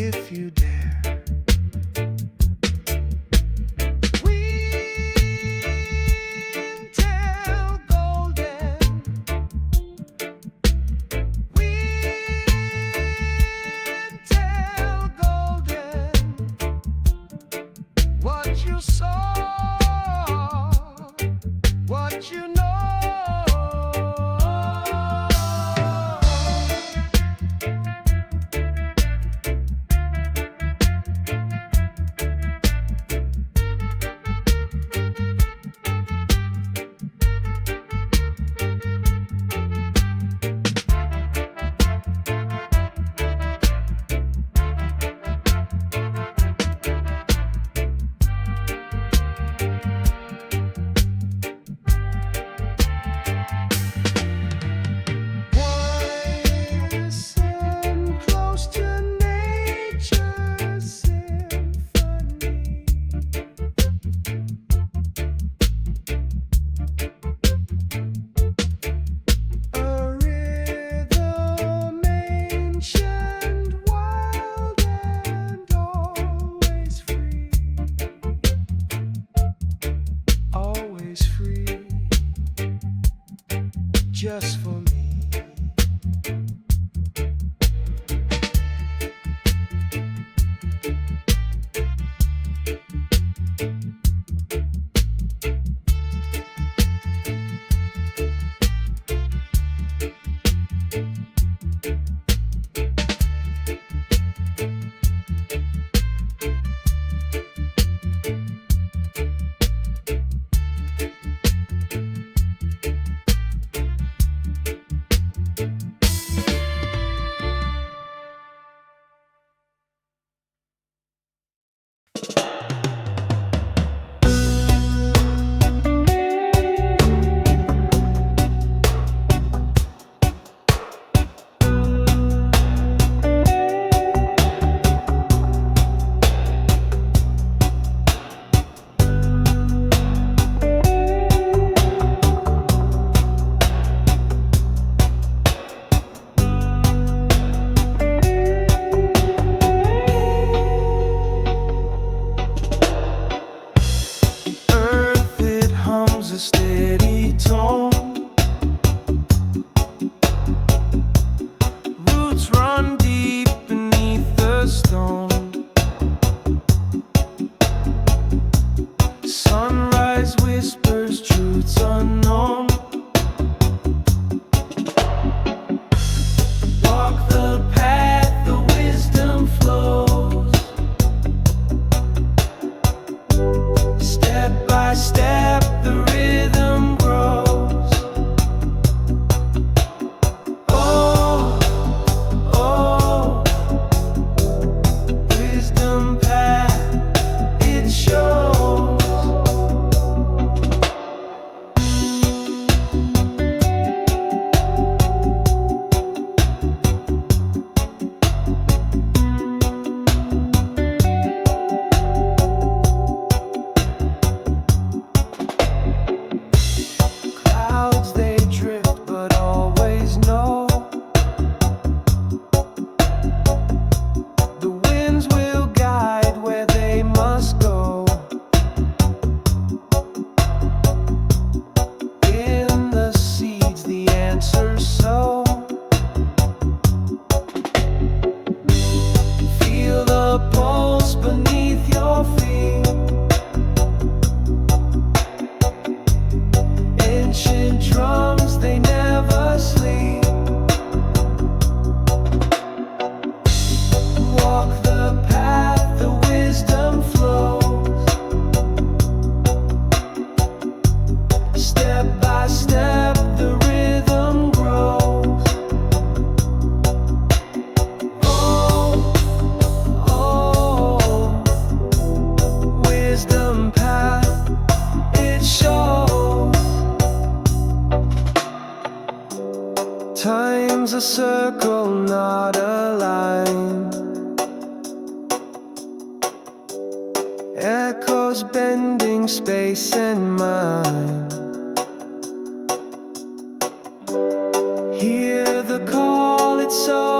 if you dare. Wintel golden. Wintel golden. What you saw, what you know. Listen close to nature's symphony. A rhythm ancient, wild, and always free. Always free. Just for me. Earth, it hums a steady tone. Roots run deep beneath the stone. Sunrise whispers truths unknown. Walk the path, the wisdom flows. Step by step, the rhythm grows. Oh, oh, wisdom path, it shows. Clouds they drift, but always know the winds will guide where they must go. In the seeds, the answers sow. Feel the pulse beneath your feet. Ancient drums, they never sleep. Walk the path, the wisdom flows. Step by step, the rhythm grows. Oh, oh, wisdom path, it shows. Time's a circle, not a line. Echoes bending space and mind. Hear the call, it's so